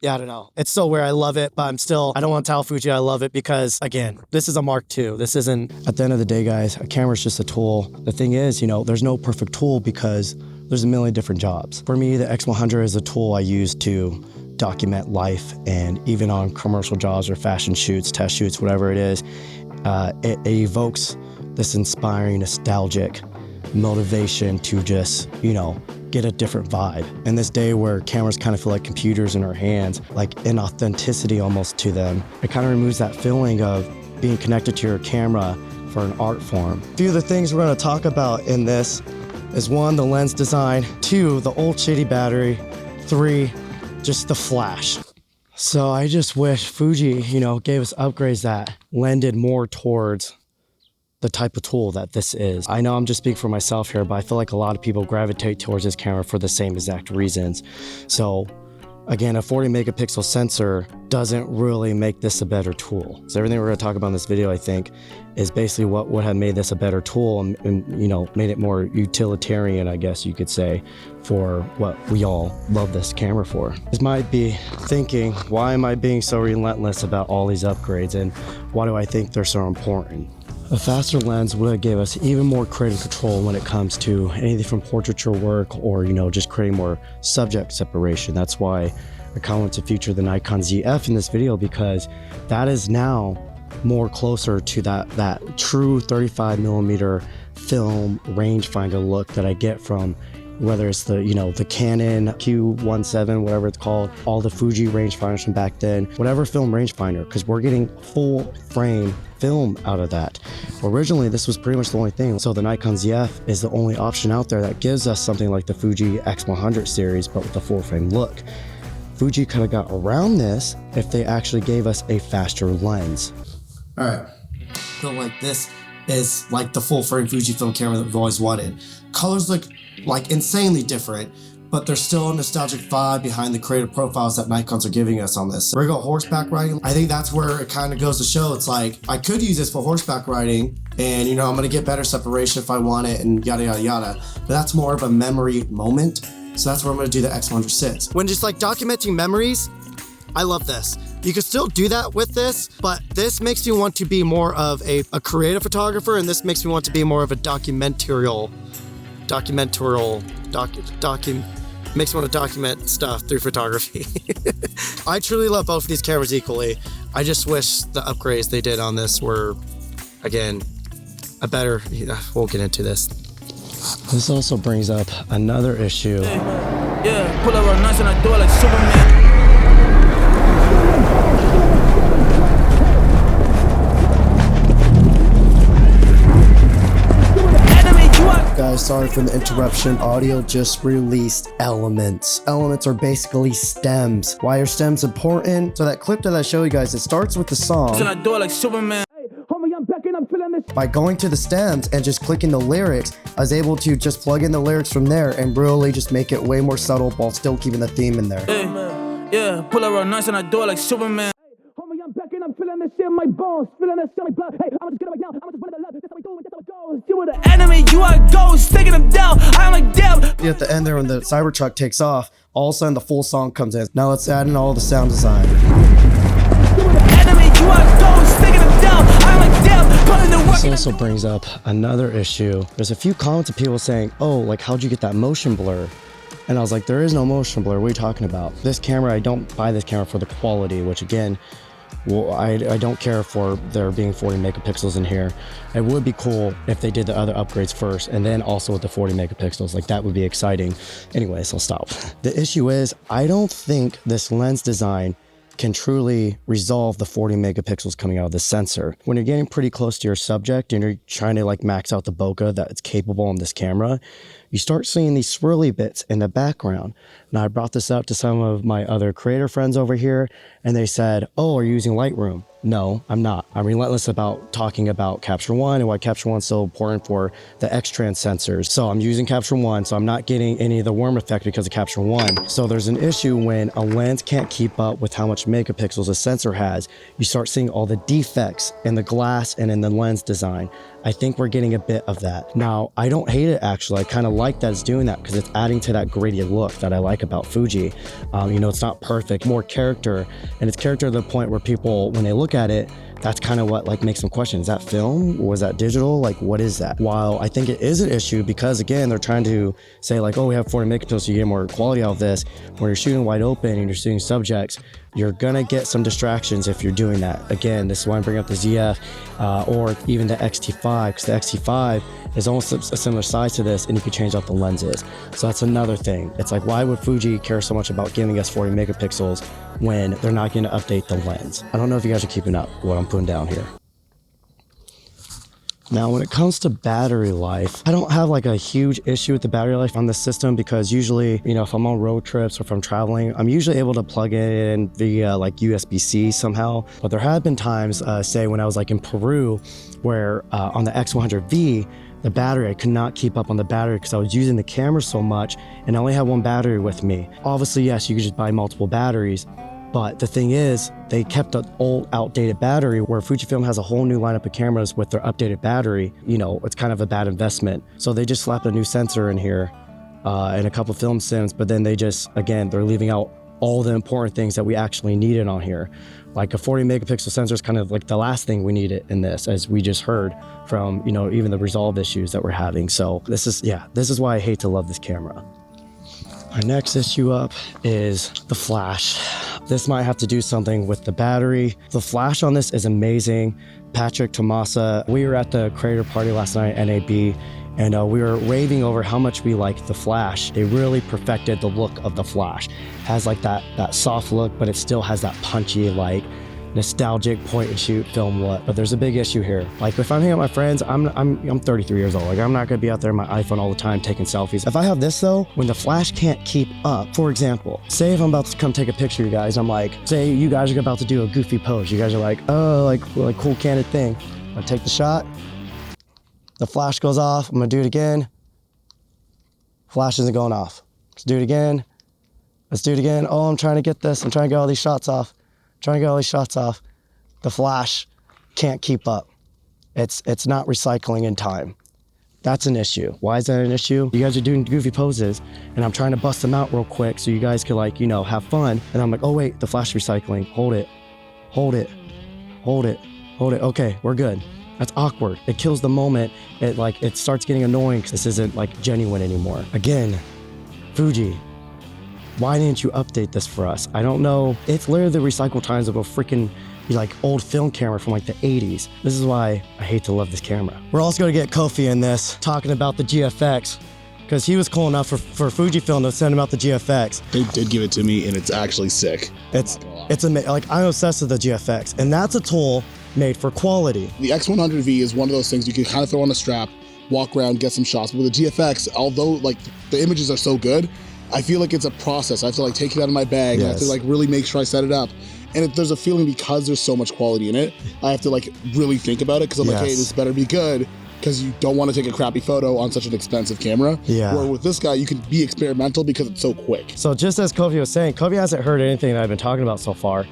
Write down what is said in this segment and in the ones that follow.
Yeah, I don't know. It's so weird. I love it, but I don't want to tell Fuji I love it because, again, this is a Mark II. This isn't... At the end of the day, guys, a camera's just a tool. The thing is, there's no perfect tool because there's a million different jobs. For me, the X100 is a tool I use to document life, and even on commercial jobs or fashion shoots, test shoots, whatever it is, it evokes this inspiring, nostalgic motivation to just, get a different vibe. In this day where cameras kind of feel like computers in our hands, like inauthenticity almost to them, it kind of removes that feeling of being connected to your camera for an art form. A few of the things we're going to talk about in this is 1, the lens design, 2, the old shitty battery, 3, just the flash. So I just wish Fuji, gave us upgrades that lended more towards the type of tool that this is. I know I'm just speaking for myself here, but I feel like a lot of people gravitate towards this camera for the same exact reasons. So again, a 40 megapixel sensor doesn't really make this a better tool. So everything we're going to talk about in this video, I think, is basically what would have made this a better tool and made it more utilitarian, I guess you could say, for what we all love this camera for. This might be thinking, why am I being so relentless about all these upgrades, and why do I think they're so important? A faster lens would have gave us even more creative control when it comes to anything from portraiture work or, just creating more subject separation. That's why I kind of want to feature the Nikon ZF in this video, because that is now more closer to that true 35 millimeter film rangefinder look that I get from whether it's the the Canon Q17, whatever it's called, all the Fuji rangefinders from back then, whatever film rangefinder, because we're getting full frame film out of that. Originally, this was pretty much the only thing. So the Nikon ZF is the only option out there that gives us something like the Fuji X100 series, but with a full frame look. Fuji could have got around this if they actually gave us a faster lens. All right, so like this is like the full frame Fujifilm camera that we've always wanted. Colors look like insanely different, but there's still a nostalgic vibe behind the creative profiles that Nikons are giving us on this. We're gonna go horseback riding. I think that's where it kind of goes to show. It's like, I could use this for horseback riding and I'm gonna get better separation if I want it and yada, yada, yada. But that's more of a memory moment. So that's where I'm gonna do the X100VI. When just like documenting memories, I love this. You can still do that with this, but this makes me want to be more of a creative photographer, and this makes me want to be more of a makes me want to document stuff through photography. I truly love both of these cameras equally. I just wish the upgrades they did on this were, again, a better, we'll get into this. This also brings up another issue. Yeah, pull up real nice and I do it like Superman. Guys, sorry for the interruption. Audio just released Elements. Elements are basically stems. Why are stems important? So that clip that I show you guys, it starts with the song. And I do it like Superman. By going to the stems and just clicking the lyrics, I was able to just plug in the lyrics from there and really just make it way more subtle while still keeping the theme in there. Hey, yeah, pull up real nice and I do it like Superman. I'm back and I'm feeling this shit in my bones, feeling this shit in my blood. Hey, I'm just gonna right now, I'm just running the love. That's how we do it, that's how it goes. You were the enemy, you are ghosts, taking them down. I'm like damn. At the end there, when the Cybertruck takes off, all of a sudden the full song comes in. Now let's add in all the sound design. You were the enemy, you are ghosts, taking them down. I'm like damn, putting the work. This also brings up another issue. There's a few comments of people saying, oh, like how'd you get that motion blur? And I was like, there is no motion blur. What are you talking about? This camera, I don't buy this camera for the quality, which again, well, I don't care for there being 40 megapixels in here. It would be cool if they did the other upgrades first and then also with the 40 megapixels. Like that would be exciting. Anyways, I'll stop. The issue is, I don't think this lens design can truly resolve the 40 megapixels coming out of the sensor. When you're getting pretty close to your subject and you're trying to like max out the bokeh that it's capable on this camera, you start seeing these swirly bits in the background. Now I brought this up to some of my other creator friends over here and they said, oh, are you using Lightroom? No, I'm not. I'm relentless about talking about Capture One and why Capture One's so important for the X-Trans sensors. So I'm using Capture One, so I'm not getting any of the worm effect because of Capture One. So there's an issue when a lens can't keep up with how much megapixels a sensor has. You start seeing all the defects in the glass and in the lens design. I think we're getting a bit of that. Now, I don't hate it actually. I kind of like that it's doing that because it's adding to that gradient look that I like about Fuji. You know, it's not perfect, more character, and it's character to the point where people, when they look at it, that's kind of what like makes them question, is that film? Was that digital? Like, what is that? While I think it is an issue because again, they're trying to say like, oh, we have 40 megapixels, so you get more quality out of this. When you're shooting wide open and you're shooting subjects, you're gonna get some distractions if you're doing that. Again, this is why I'm bringing up the ZF or even the X-T5, because the X-T5 is almost a similar size to this, and you can change out the lenses. So that's another thing. It's like, why would Fuji care so much about giving us 40 megapixels when they're not gonna update the lens? I don't know if you guys are keeping up with what I'm putting down here. Now, when it comes to battery life, I don't have like a huge issue with the battery life on this system because usually, you know, if I'm on road trips or if I'm traveling, I'm usually able to plug it in via like USB-C somehow. But there have been times, say when I was like in Peru, where on the X100V, the battery, I could not keep up on the battery because I was using the camera so much and I only had one battery with me. Obviously, yes, you could just buy multiple batteries. But the thing is, they kept an old, outdated battery where Fujifilm has a whole new lineup of cameras with their updated battery. You know, it's kind of a bad investment. So they just slapped a new sensor in here and a couple film sims, but then they just, again, they're leaving out all the important things that we actually needed on here. Like a 40 megapixel sensor is kind of like the last thing we needed in this, as we just heard from, you know, even the resolve issues that we're having. So this is why I hate to love this camera. Our next issue up is the flash. This might have to do something with the battery. The flash on this is amazing. Patrick Tomasa, we were at the creator party last night at NAB, and we were raving over how much we liked the flash. They really perfected the look of the flash. It has like that soft look, but it still has that punchy, like nostalgic point and shoot film look. But there's a big issue here. Like if I'm hanging out with my friends, I'm 33 years old. Like I'm not gonna be out there on my iPhone all the time taking selfies. If I have this though, when the flash can't keep up, for example, say if I'm about to come take a picture, you guys, I'm like, say you guys are about to do a goofy pose. You guys are like, oh, like cool candid thing. I take the shot, the flash goes off, I'm gonna do it again. Flash isn't going off. Let's do it again. Let's do it again. Oh, I'm trying to get this. I'm trying to get all these shots off. The flash can't keep up. It's not recycling in time. That's an issue. Why is that an issue? You guys are doing goofy poses and I'm trying to bust them out real quick so you guys could like, you know, have fun. And I'm like, oh wait, the flash recycling. Hold it. Okay, we're good. That's awkward. It kills the moment. It starts getting annoying because this isn't like genuine anymore. Again, Fuji, why didn't you update this for us? I don't know. It's literally the recycle times of a freaking like old film camera from like the 80s. This is why I hate to love this camera. We're also gonna get Kofi in this, talking about the GFX, because he was cool enough for Fujifilm to send him out the GFX. They did give it to me and it's actually sick. It's amazing. Like I'm obsessed with the GFX, and that's a tool made for quality. The X100V is one of those things you can kind of throw on a strap, walk around, get some shots. But with the GFX, although like the images are so good, I feel like it's a process. I have to like take it out of my bag. Yes. I have to like really make sure I set it up. And there's a feeling because there's so much quality in it, I have to like really think about it because I'm like, hey, this better be good, because you don't want to take a crappy photo on such an expensive camera. Yeah. Where with this guy, you can be experimental because it's so quick. So just as Kofi was saying, Kofi hasn't heard anything that I've been talking about so far.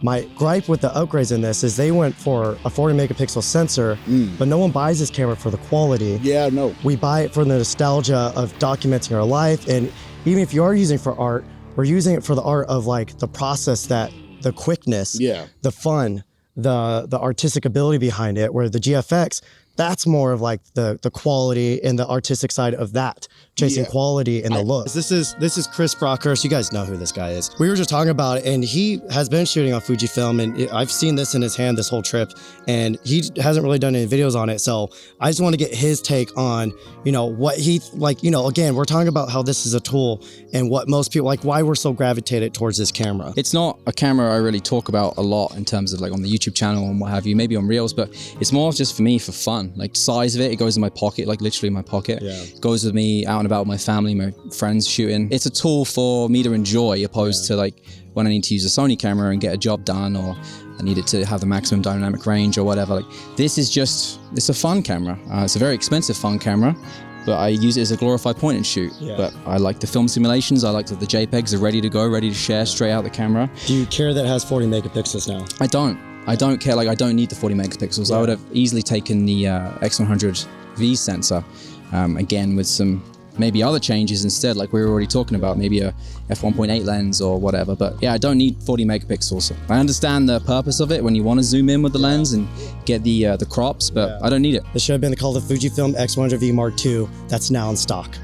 My gripe with the upgrades in this is they went for a 40 megapixel sensor, but no one buys this camera for the quality. Yeah, no. We buy it for the nostalgia of documenting our life, and even if you are using it for art, we're using it for the art of like the process, that the quickness, the fun, the artistic ability behind it, where the GFX, that's more of like the quality and the artistic side of that, chasing quality and the look. This is Chris Brockhurst. You guys know who this guy is. We were just talking about it, and he has been shooting on Fujifilm, and I've seen this in his hand this whole trip, and he hasn't really done any videos on it. So I just want to get his take on, you know, what he like, you know, again, we're talking about how this is a tool and what most people like, why we're so gravitated towards this camera. It's not a camera I really talk about a lot in terms of like on the YouTube channel and what have you, maybe on Reels, but it's more just for me for fun. Like size of it, it goes in my pocket, like literally in my pocket. It goes with me out and about with my family, my friends shooting. It's a tool for me to enjoy, opposed to like when I need to use a Sony camera and get a job done, or I need it to have the maximum dynamic range or whatever. Like this is just, it's a fun camera. It's a very expensive fun camera, but I use it as a glorified point and shoot. But I like the film simulations. I like that the JPEGs are ready to go, ready to share straight out the camera. Do you care that it has 40 megapixels now? I don't. I don't care, like I don't need the 40 megapixels. I would have easily taken the X100V sensor, again with some maybe other changes instead, like we were already talking about, maybe a f1.8 lens or whatever. But yeah, I don't need 40 megapixels. I understand the purpose of it when you want to zoom in with the lens and get the crops, but I don't need it. This should have been called the Fujifilm X100V Mark II. That's now in stock.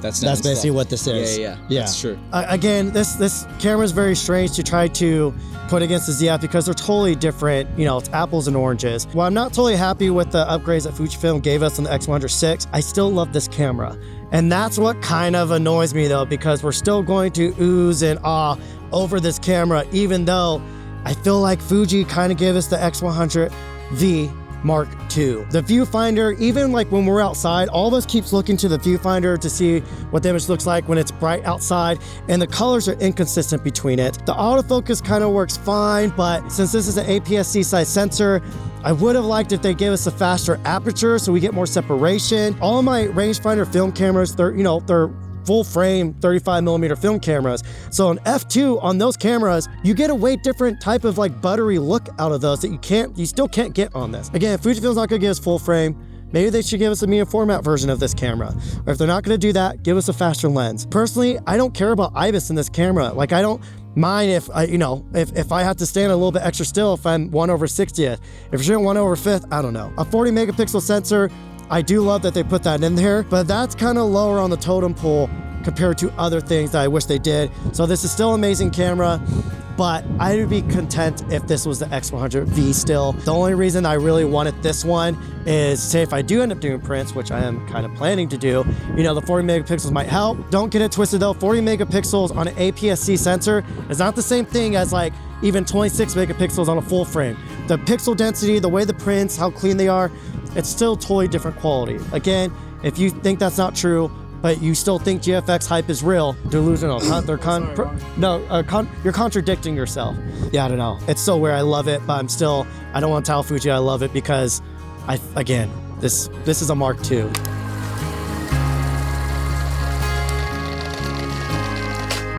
That's basically what this is. Yeah, that's true. Again, this camera is very strange to try to put against the ZF because they're totally different. You know, it's apples and oranges. While I'm not totally happy with the upgrades that Fujifilm gave us on the X100VI, I still love this camera. And that's what kind of annoys me though, because we're still going to ooze and ah over this camera, even though I feel like Fuji kind of gave us the X100V Mark II. The viewfinder, even like when we're outside, all of us keeps looking to the viewfinder to see what the image looks like when it's bright outside, and the colors are inconsistent between it. The autofocus kind of works fine, but since this is an APS-C size sensor, I would have liked if they gave us a faster aperture so we get more separation. All of my rangefinder film cameras, they're full frame 35mm film cameras. So on f2 on those cameras, you get a way different type of like buttery look out of those that you still can't get on this. Again, Fujifilm's not gonna give us full frame. Maybe they should give us a medium format version of this camera. Or if they're not gonna do that, give us a faster lens. Personally, I don't care about IBIS in this camera. Like I don't mind if I have to stand a little bit extra still if I'm 1/60th. If you're 1/5th, I don't know. A 40 megapixel sensor, I do love that they put that in there, but that's kind of lower on the totem pole compared to other things that I wish they did. So this is still an amazing camera, but I would be content if this was the X100V still. The only reason I really wanted this one is, say if I do end up doing prints, which I am kind of planning to do, the 40 megapixels might help. Don't get it twisted though, 40 megapixels on an APS-C sensor is not the same thing as like even 26 megapixels on a full frame. The pixel density, the way the prints, how clean they are, it's still totally different quality. Again, if you think that's not true, but you still think GFX hype is real, delusional. You're contradicting yourself. Yeah, I don't know. It's so weird. I love it, but I don't want to tell Fuji I love it because, this is a Mark II.